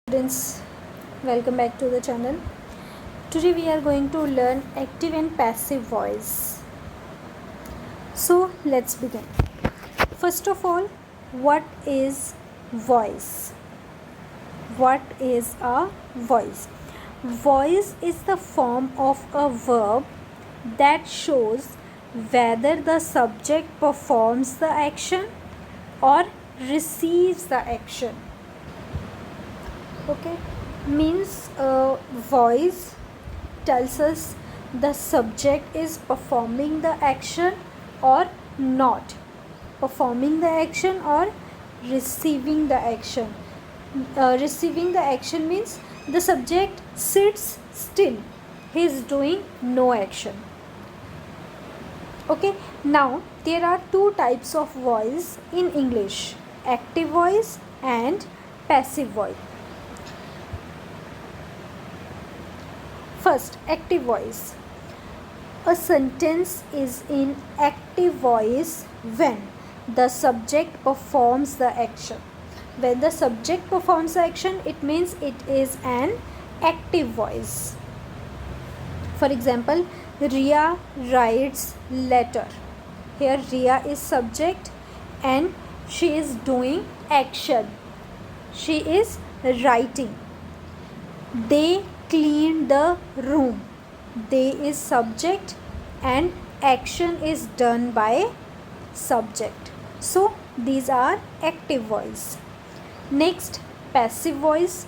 Students, welcome back to the channel. Today we are going to learn active and passive voice. So let's begin. First of all, what is voice? What is a voice? Voice is the form of a verb that shows whether the subject performs the action or receives the action. Okay, means voice tells us the subject is performing the action or not performing the action or receiving the action. Receiving the action means the subject sits still, he is doing no action. Okay, now there are two types of voice in English: active voice and passive voice. First, active voice. A sentence is in active voice when the subject performs the action. When the subject performs the action, it means it is an active voice. For example, Ria writes letter. Here Ria is subject and she is doing action. She is writing. They clean the room. They is subject and action is done by subject. So these are active voice. Next, passive voice.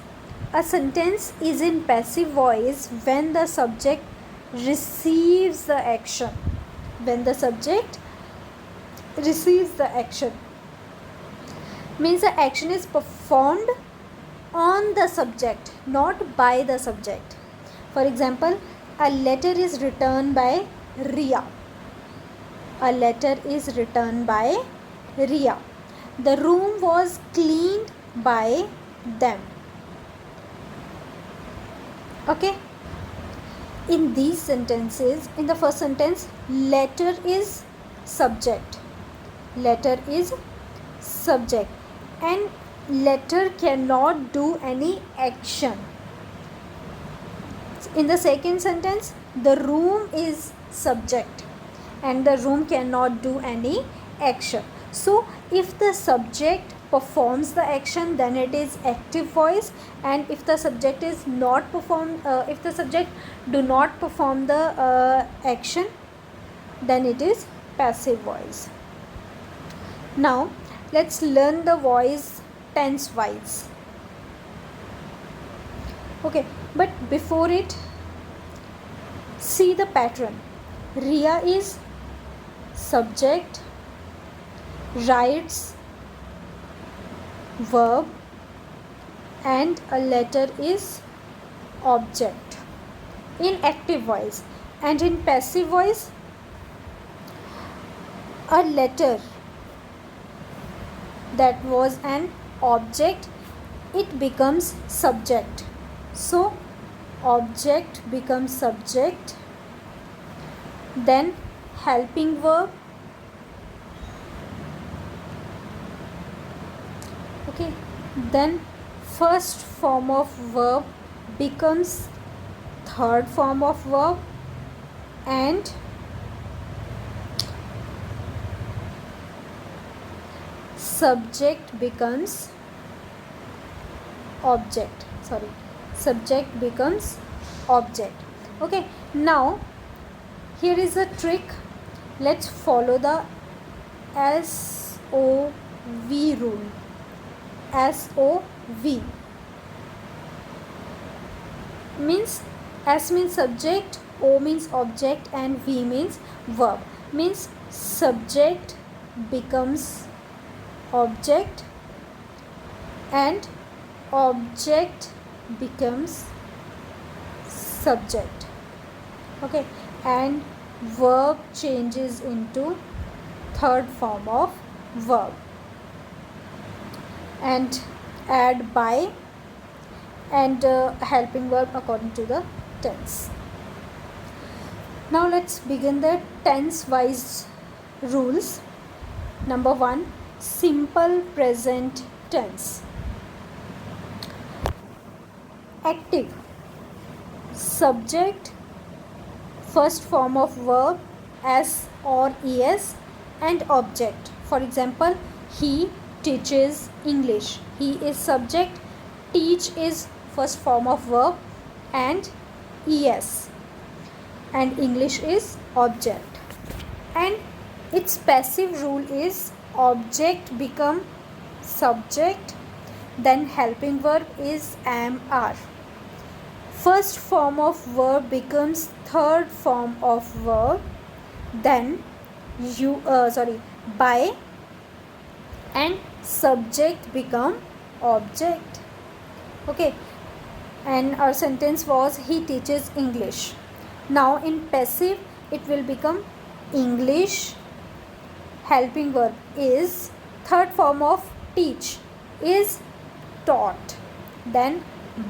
A sentence is in passive voice when the subject receives the action. When the subject receives the action means the action is performed on the subject, not by the subject. For example, a letter is written by Ria. A letter is written by Ria. The room was cleaned by them. Okay. In these sentences, in the first sentence, letter is subject. Letter is subject. And letter cannot do any action. In the second sentence, the room is subject and the room cannot do any action. So if the subject performs the action, then it is active voice, and if the subject is not perform if the subject do not perform the action, then it is passive voice. Now let's learn the voice tense wise. Okay, but before it, see the pattern. Ria is subject, writes verb, and a letter is object in active voice. And in passive voice, a letter that was an object, it becomes subject. So object becomes subject, then helping verb. Okay, then first form of verb becomes third form of verb, and subject becomes object. Subject becomes object. Okay, now here is a trick. Let's follow the SOV rule. SOV means S means subject, O means object, and V means verb. Means subject becomes object and object becomes subject. Okay, and verb changes into third form of verb, and add by and helping verb according to the tense. Now let's begin the tense wise rules. Number 1, simple present tense. active, subject, first form of verb s or es, and object. For example, he teaches English. He is subject, teach is first form of verb and es, and English is object. And its passive rule is object become subject, then helping verb is am are. First form of verb becomes third form of verb, then by, and subject become object. Okay, and our sentence was he teaches English. Now in passive it will become English, helping verb is, third form of teach is taught, then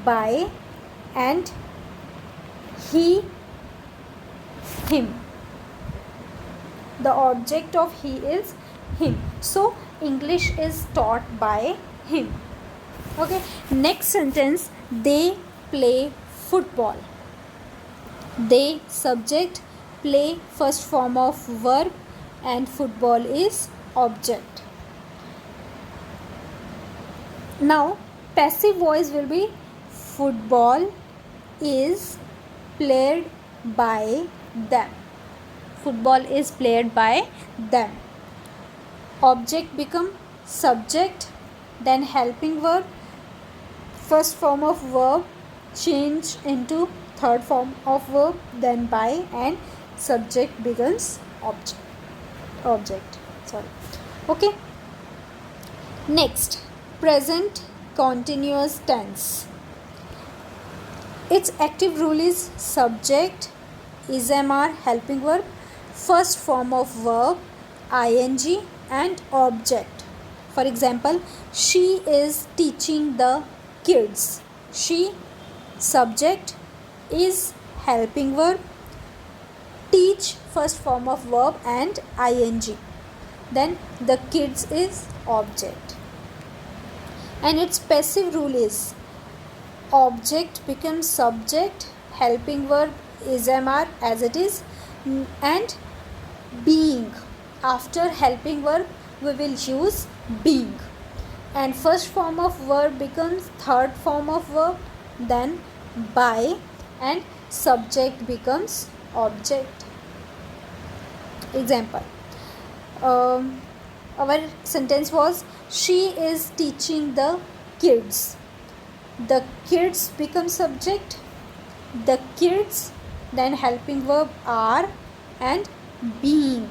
by, and he, him. The object of he is him, so English is taught by him. Okay, next sentence, they play football. They subject, play first form of verb, and football is object. Now passive voice will be football is played by them. Football is played by them. Object become subject, then helping verb, first form of verb change into third form of verb, then by, and subject becomes object. Okay, next, present continuous tense. Its active rule is subject is mr, helping verb, first form of verb ing, and object. For example, she is teaching the kids. She subject is helping verb, teach first form of verb and ing, then the kids is object. And its passive rule is object becomes subject, helping verb is mr as it is, and being. After helping verb we will use being, and first form of verb becomes third form of verb, then by, and subject becomes object. Example, our sentence was she is teaching the kids. The kids become subject, the kids, then helping verb are, and being,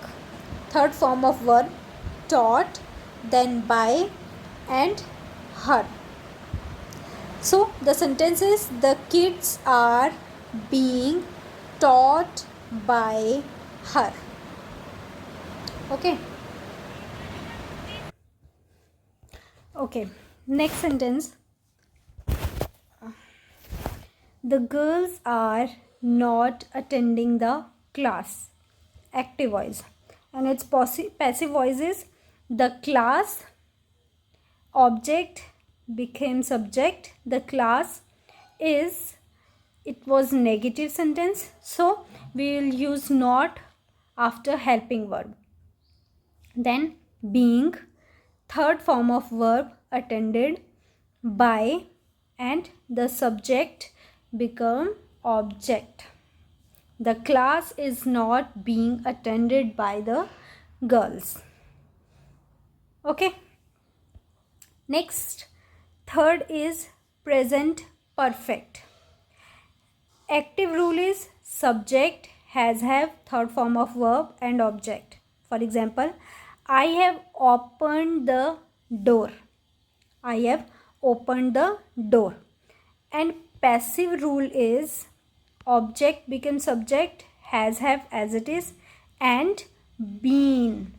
third form of verb taught, then by, and her. So the sentence is the kids are being taught by her. Okay, next sentence, the girls are not attending the class. Active voice, and its passive voice is the class, object became subject, the class is, it was negative sentence, so we will use not after helping verb, then being, third form of verb attended by, and the subject become object. The class is not being attended by the girls. Okay, next, third is present perfect. Active rule is subject has have, third form of verb and object. For example, I have opened the door. I have opened the door. And passive rule is object becomes subject, has have as it is, and been,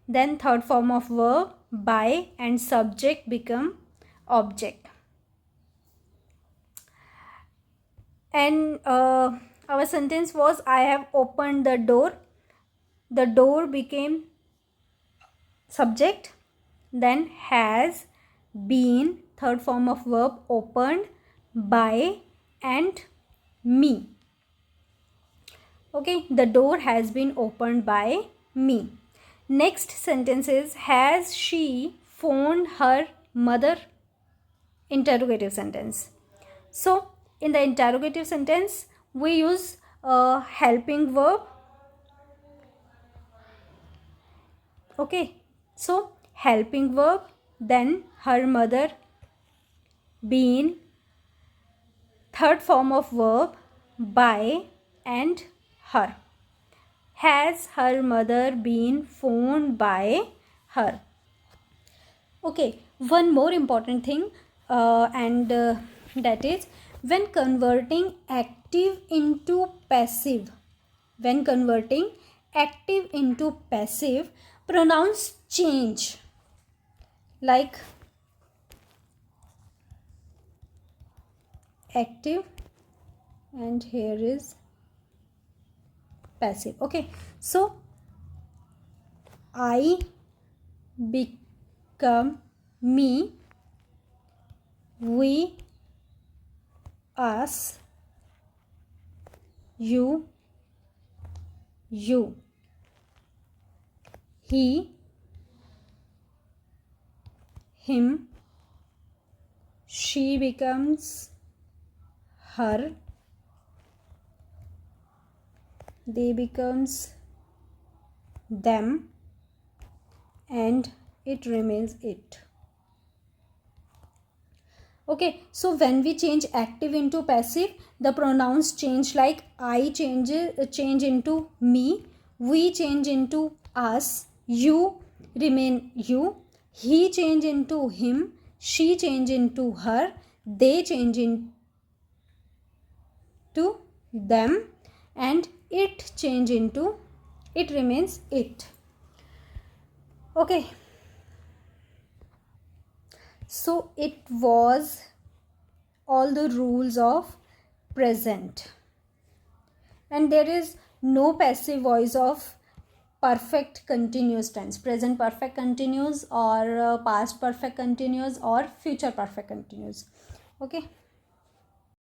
then third form of verb by, and subject become object. And our sentence was I have opened the door. The door became subject, then has been, third form of verb opened, by and me. Okay, the door has been opened by me. Next sentence is, has she phoned her mother? Interrogative sentence. So in the interrogative sentence we use a helping verb. Okay, so helping verb, then her mother, been, third form of verb by and her. Has her mother been phoned by her? Okay, one more important thing, and that is, when converting active into passive, when converting active into passive, pronouns change. Like active, and here is passive. Okay, so I become me, we, us, you, he, him, she becomes her, they becomes them, and it remains it. Okay, so when we change active into passive, the pronouns change. Like I change into me, we change into us, you remain you, he change into him, she change into her, they change into them, and it change into it remains it. Okay, so it was all the rules of present, and there is no passive voice of perfect continuous tense, present perfect continuous, or past perfect continuous, or future perfect continuous. Okay.